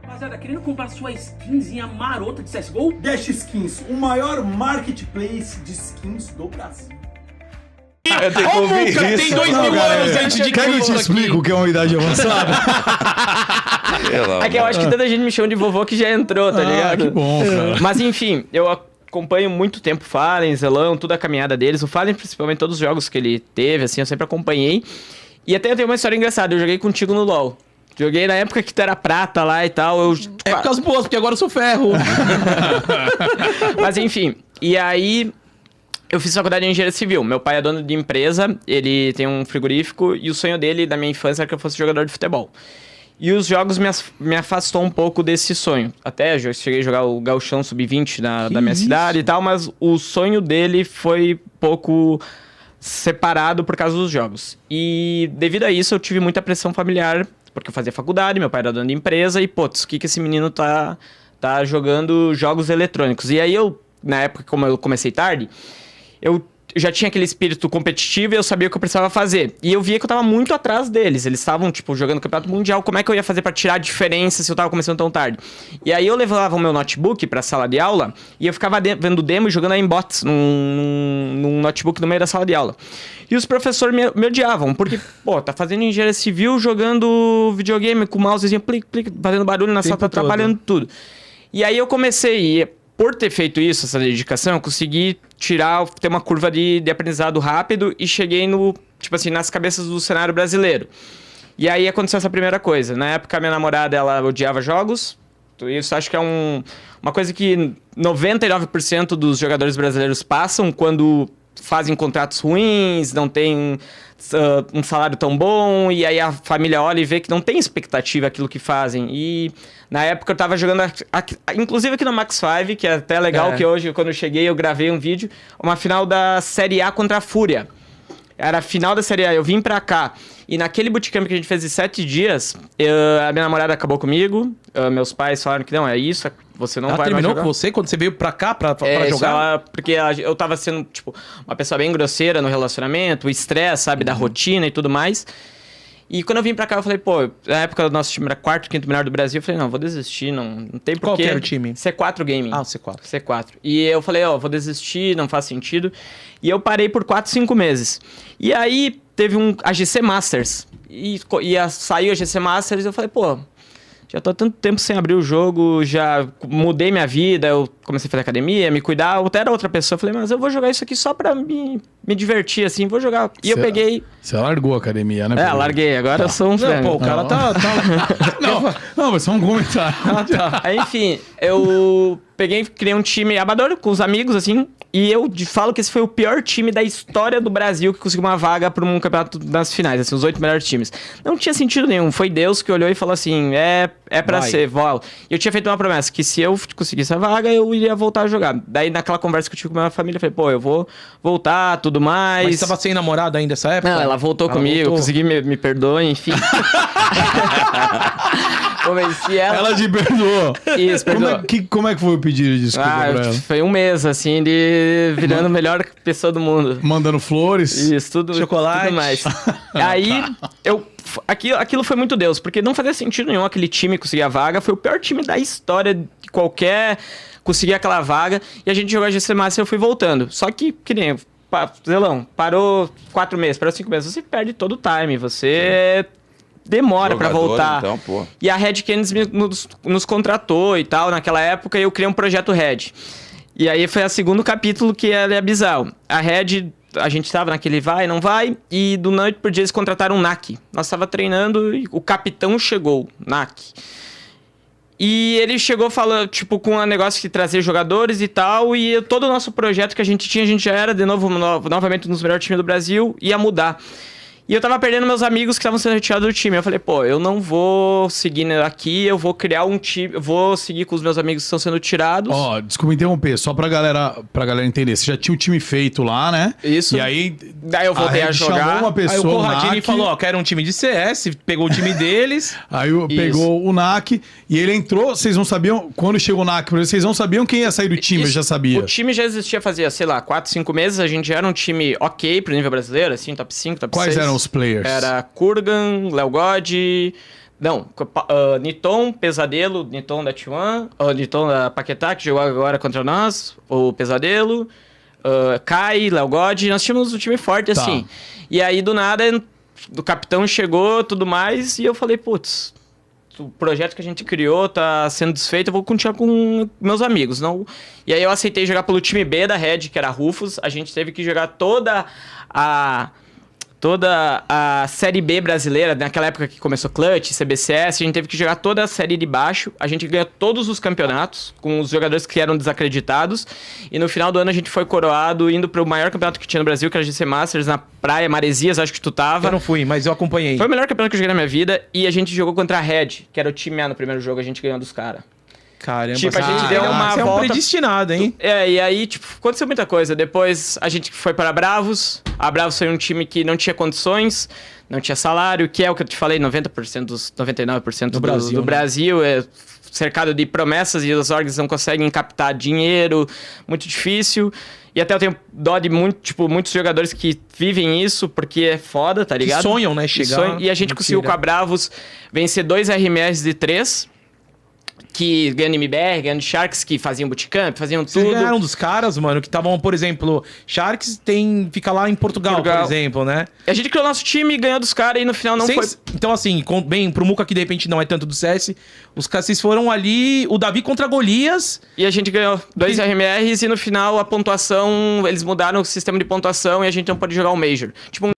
Rapaziada, querendo comprar sua skinzinha marota de CSGO? Dash Skins, o maior marketplace de skins do Brasil. Eu tenho que ouvir isso. Tem 2.000 anos antes de Quer que eu te explique o que é uma idade avançada? É que eu acho que tanta gente me chama de vovô que já entrou, tá ligado? Que bom, cara. Mas enfim, eu acompanho muito tempo o Fallen, Zelão, toda a caminhada deles. O Fallen, principalmente, todos os jogos que ele teve, assim, eu sempre acompanhei. E até eu tenho uma história engraçada, eu joguei contigo no LoL. Joguei na época que tu era prata lá e tal. Épocas boas, porque agora eu sou ferro. Mas enfim, e aí eu fiz faculdade de engenharia civil. Meu pai é dono de empresa, ele tem um frigorífico e o sonho dele da minha infância era que eu fosse jogador de futebol. E os jogos me afastou um pouco desse sonho. Até eu cheguei a jogar o Gauchão Sub-20 da minha cidade e tal, mas o sonho dele foi pouco separado por causa dos jogos. E devido a isso eu tive muita pressão familiar, porque eu fazia faculdade, meu pai era dono de empresa e, putz, o que esse menino tá jogando jogos eletrônicos? E aí eu, na época, como eu comecei tarde, eu já tinha aquele espírito competitivo e eu sabia o que eu precisava fazer. E eu via que eu tava muito atrás deles. Eles estavam, tipo, jogando campeonato mundial. Como é que eu ia fazer pra tirar a diferença se eu tava começando tão tarde? E aí eu levava o meu notebook pra sala de aula e eu ficava vendo demo e jogando aimbots num notebook no meio da sala de aula. E os professores me odiavam, porque, pô, tá fazendo engenharia civil jogando videogame com o mousezinho, plic, plic, fazendo barulho na sala, tá atrapalhando tudo. E aí eu comecei, por ter feito isso, essa dedicação, eu consegui ter uma curva de aprendizado rápido e cheguei tipo assim, nas cabeças do cenário brasileiro. E aí aconteceu essa primeira coisa. Na época, a minha namorada, ela odiava jogos. Isso acho que é uma coisa que 99% dos jogadores brasileiros passam quando fazem contratos ruins, não tem um salário tão bom, e aí a família olha e vê que não tem expectativa aquilo que fazem. E na época eu tava jogando, inclusive aqui no Max 5, que é até legal, que hoje, quando eu cheguei, eu gravei um vídeo, uma final da Série A contra a Fúria. Era a final da Série A, eu vim pra cá. E naquele bootcamp que a gente fez em 7 dias, a minha namorada acabou comigo, meus pais falaram que não, é isso, você não vai mais jogar. Ela terminou com você quando você veio pra cá pra jogar? Porque eu tava sendo, tipo, uma pessoa bem grosseira no relacionamento, o estresse, sabe, da rotina e tudo mais. E quando eu vim pra cá, eu falei, pô, na época o nosso time era 4º, 5º melhor do Brasil, eu falei, não, vou desistir, não tem porquê. Qual que era o time? C4 Gaming. Ah, o C4. C4. E eu falei, vou desistir, não faz sentido. E eu parei por 4, 5 meses. E aí teve a GC Masters. E saiu a GC Masters e eu falei, pô, já tô há tanto tempo sem abrir o jogo, já mudei minha vida, eu comecei a fazer academia, me cuidar, eu até era outra pessoa. Eu falei, mas eu vou jogar isso aqui só pra me divertir, assim, vou jogar. E eu peguei... Você largou a academia, né? Larguei, agora eu sou um frango. Pô, o cara tá... Não, mas só um comentário. Aí, enfim, eu criei um time amador com os amigos, assim, e eu falo que esse foi o pior time da história do Brasil que conseguiu uma vaga para um campeonato das finais, assim, os 8 melhores times. Não tinha sentido nenhum, foi Deus que olhou e falou assim, é pra ser, vol. E eu tinha feito uma promessa, que se eu conseguisse a vaga, eu iria voltar a jogar. Daí, naquela conversa que eu tive com a minha família, eu falei, pô, eu vou voltar, tudo mais. Mas você tava sem namorada ainda nessa época? Não, ela voltou comigo, eu consegui, me perdoa, enfim. Convenci ela. Ela te perdoou. Isso, perdoou. Como é que foi o pedido de desculpa pra ela? Foi um mês, assim, de virando a melhor pessoa do mundo. Mandando flores. Isso, tudo. Chocolate. Tudo mais. Aí, aquilo foi muito Deus, porque não fazia sentido nenhum aquele time conseguir a vaga. Foi o pior time da história de qualquer... Conseguir aquela vaga. E a gente jogou a GC Master e eu fui voltando. Só que nem... Zelão, parou 4 meses, parou 5 meses. Você perde todo o time, você... Demora pra voltar. Então, pô. E a Red Canids nos contratou e tal. Naquela época eu criei um projeto Red. E aí foi o segundo capítulo que ela é bizarro. A Red, a gente tava naquele vai, não vai. E do noite por dia eles contrataram um NAC. Nós tava treinando e o capitão chegou, NAC. E ele chegou falando, tipo, com um negócio de trazer jogadores e tal. E todo o nosso projeto que a gente tinha, a gente já era de novo, novamente nos melhores times do Brasil, ia mudar. E eu tava perdendo meus amigos que estavam sendo retirados do time. Eu falei, pô, eu não vou seguir aqui, eu vou criar um time, eu vou seguir com os meus amigos que estão sendo tirados. Desculpa interromper, só pra galera entender. Você já tinha o time feito lá, né? Isso. E aí... Daí eu voltei a jogar. Chamou uma pessoa, aí o Corradini NAC, falou, quero um time de CS, pegou o time deles. Aí pegou o NAC e ele entrou, vocês não sabiam, quando chegou o NAC, vocês não sabiam quem ia sair do time, eu já sabia. O time já existia fazia, sei lá, 4, 5 meses, a gente já era um time ok pro nível brasileiro, assim, top 5, top 6. Quais eram os players? Era Kurgan, Léo God, Não, Niton, Pesadelo, Niton da T1, Niton da Paquetá, que jogou agora contra nós, o Pesadelo, Kai, Léo God, nós tínhamos um time forte, assim. E aí, do nada, o capitão chegou, tudo mais, e eu falei, putz, o projeto que a gente criou tá sendo desfeito, eu vou continuar com meus amigos. Não... E aí eu aceitei jogar pelo time B da Red, que era Rufus. A gente teve que jogar toda a Série B brasileira, naquela época que começou Clutch, CBCS, a gente teve que jogar toda a série de baixo. A gente ganhou todos os campeonatos, com os jogadores que eram desacreditados. E no final do ano a gente foi coroado, indo pro maior campeonato que tinha no Brasil, que era a GC Masters, na Praia, Maresias, acho que tu tava. Eu não fui, mas eu acompanhei. Foi o melhor campeonato que eu joguei na minha vida. E a gente jogou contra a Red, que era o time A no primeiro jogo, a gente ganhou dos caras. Caramba, Tipo, a gente deu uma você volta... é um predestinado, hein? E aí, tipo, aconteceu muita coisa. Depois a gente foi para a Bravos. A Bravos foi um time que não tinha condições, não tinha salário, que é o que eu te falei, 90% dos 99% do Brasil é cercado de promessas e as orgs não conseguem captar dinheiro, muito difícil. E até eu tenho dó de muitos jogadores que vivem isso, porque é foda, tá ligado? Que sonham, né? Chegar. E a gente conseguiu com a Bravos vencer 2 RMS de 3. Que ganhando MBR, ganhando Sharks, que faziam bootcamp, faziam tudo. Vocês ganharam dos caras, mano, que estavam, por exemplo... Sharks fica lá em Portugal, por exemplo, né? A gente criou nosso time, ganhou dos caras e no final não foi... Então, assim, bem, pro Muca que de repente não é tanto do CS, os caras, vocês foram ali, o Davi contra Golias... E a gente ganhou 2 RMRs e no final a pontuação, eles mudaram o sistema de pontuação e a gente não pode jogar o Major. Tipo,